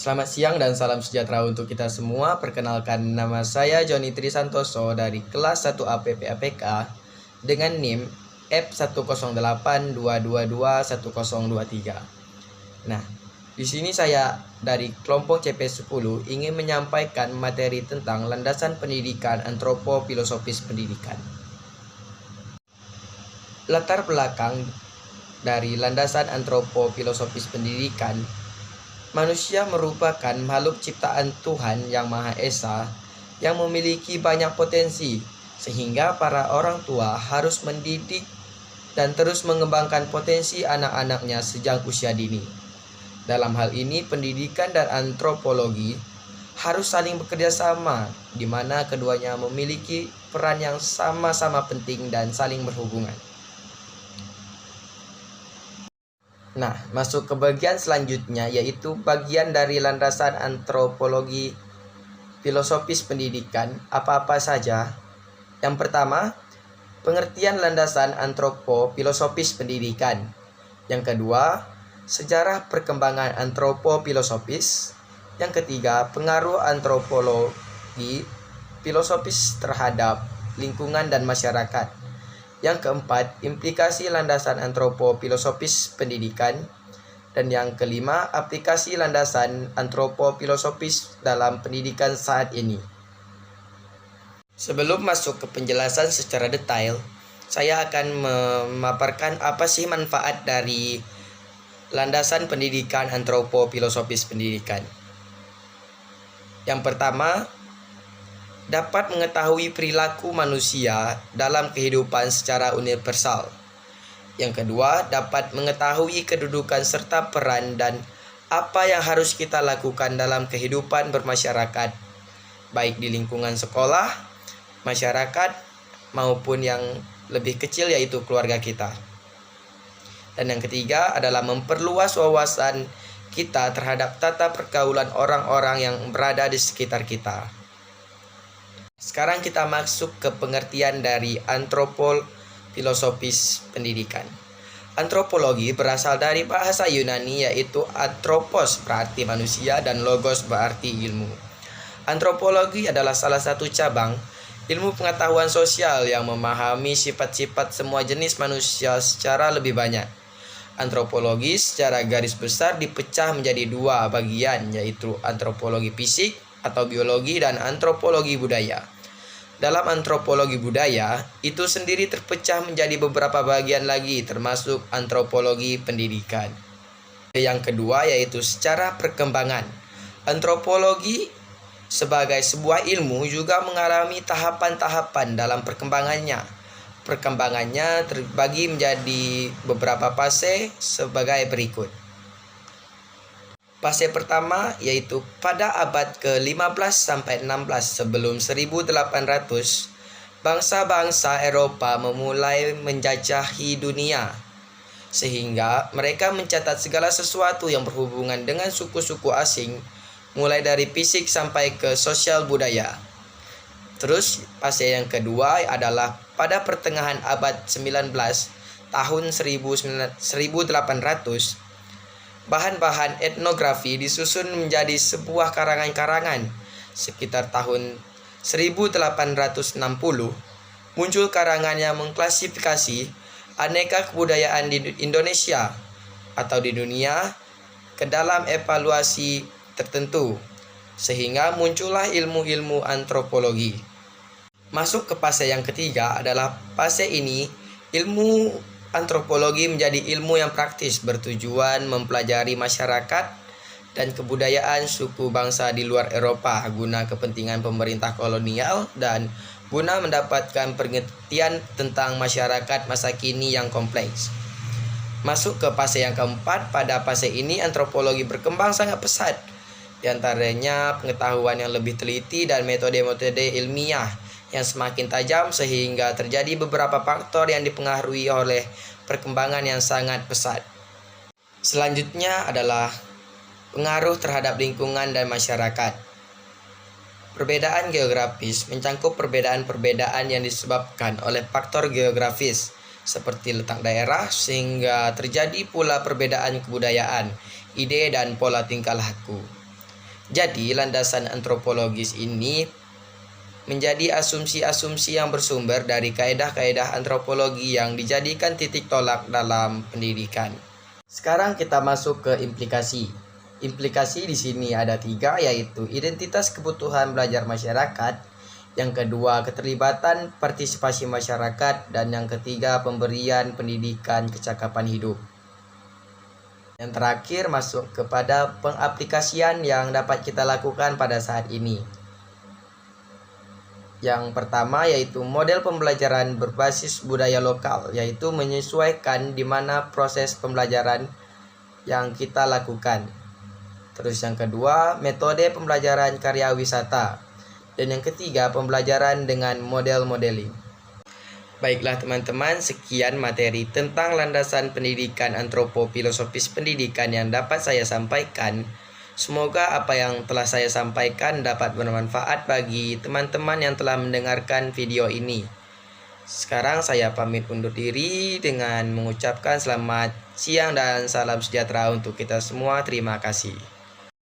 Selamat siang dan salam sejahtera untuk kita semua. Perkenalkan, nama saya Joni Trisantoso dari kelas 1 APPAPK dengan NIM F10822210023. Nah, di sini saya dari kelompok CP10 ingin menyampaikan materi tentang landasan pendidikan antropofilosofis pendidikan. Latar belakang dari landasan antropofilosofis pendidikan, manusia merupakan makhluk ciptaan Tuhan Yang Maha Esa yang memiliki banyak potensi, sehingga para orang tua harus mendidik dan terus mengembangkan potensi anak-anaknya sejak usia dini. Dalam hal ini, pendidikan dan antropologi harus saling bekerja sama, di mana keduanya memiliki peran yang sama-sama penting dan saling berhubungan. Nah, masuk ke bagian selanjutnya, yaitu bagian dari landasan antropologi filosofis pendidikan. Apa-apa saja? Yang pertama, pengertian landasan antropofilosofis pendidikan. Yang kedua, sejarah perkembangan antropofilosofis. Yang ketiga, pengaruh antropologi filosofis terhadap lingkungan dan masyarakat. Yang keempat, implikasi landasan antropofilosofis pendidikan. Dan yang kelima, aplikasi landasan antropofilosofis dalam pendidikan saat ini. Sebelum masuk ke penjelasan secara detail, saya akan memaparkan apa sih manfaat dari landasan pendidikan antropofilosofis pendidikan. Yang pertama, dapat mengetahui perilaku manusia dalam kehidupan secara universal. Yang kedua, dapat mengetahui kedudukan serta peran dan apa yang harus kita lakukan dalam kehidupan bermasyarakat, baik di lingkungan sekolah, masyarakat, maupun yang lebih kecil yaitu keluarga kita. Dan yang ketiga adalah memperluas wawasan kita terhadap tata pergaulan orang-orang yang berada di sekitar kita. Sekarang kita masuk ke pengertian dari antropofilosofis pendidikan. Antropologi berasal dari bahasa Yunani yaitu anthropos berarti manusia dan logos berarti ilmu. Antropologi adalah salah satu cabang ilmu pengetahuan sosial yang memahami sifat-sifat semua jenis manusia secara lebih banyak. Antropologi secara garis besar dipecah menjadi dua bagian, yaitu antropologi fisik atau biologi dan antropologi budaya. Dalam antropologi budaya, itu sendiri terpecah menjadi beberapa bagian lagi, termasuk antropologi pendidikan. Yang kedua yaitu secara perkembangan. Antropologi sebagai sebuah ilmu juga mengalami tahapan-tahapan dalam perkembangannya. Perkembangannya terbagi menjadi beberapa fase sebagai berikut. Fase pertama yaitu pada abad ke-15 sampai 16 sebelum 1800, bangsa-bangsa Eropa memulai menjajahi dunia, sehingga mereka mencatat segala sesuatu yang berhubungan dengan suku-suku asing, mulai dari fisik sampai ke sosial budaya. Terus fase yang kedua adalah pada pertengahan abad 19 tahun 1800, bahan-bahan etnografi disusun menjadi sebuah karangan-karangan. Sekitar tahun 1860, muncul karangan yang mengklasifikasi aneka kebudayaan di Indonesia atau di dunia ke dalam evaluasi tertentu, sehingga muncullah ilmu-ilmu antropologi. Masuk ke fase yang ketiga adalah fase ini, ilmu antropologi menjadi ilmu yang praktis bertujuan mempelajari masyarakat dan kebudayaan suku bangsa di luar Eropa guna kepentingan pemerintah kolonial dan guna mendapatkan pengertian tentang masyarakat masa kini yang kompleks. Masuk ke fase yang keempat. Pada fase ini antropologi berkembang sangat pesat, di antaranya pengetahuan yang lebih teliti dan metode-metode ilmiah yang semakin tajam, sehingga terjadi beberapa faktor yang dipengaruhi oleh perkembangan yang sangat pesat. Selanjutnya adalah pengaruh terhadap lingkungan dan masyarakat. Perbedaan geografis mencangkup perbedaan-perbedaan yang disebabkan oleh faktor geografis seperti letak daerah, sehingga terjadi pula perbedaan kebudayaan, ide, dan pola tingkah laku. Jadi, landasan antropologis ini menjadi asumsi-asumsi yang bersumber dari kaedah-kaedah antropologi yang dijadikan titik tolak dalam pendidikan. Sekarang kita masuk ke implikasi. Implikasi di sini ada 3, yaitu identitas kebutuhan belajar masyarakat, yang kedua keterlibatan partisipasi masyarakat, dan yang ketiga pemberian pendidikan kecakapan hidup. Yang terakhir masuk kepada pengaplikasian yang dapat kita lakukan pada saat ini. Yang pertama yaitu model pembelajaran berbasis budaya lokal, yaitu menyesuaikan di mana proses pembelajaran yang kita lakukan. Terus yang kedua, metode pembelajaran karya wisata. Dan yang ketiga, pembelajaran dengan model modeling. Baiklah teman-teman, sekian materi tentang landasan pendidikan antropofilosofis pendidikan yang dapat saya sampaikan. Semoga apa yang telah saya sampaikan dapat bermanfaat bagi teman-teman yang telah mendengarkan video ini. Sekarang saya pamit undur diri dengan mengucapkan selamat siang dan salam sejahtera untuk kita semua. Terima kasih.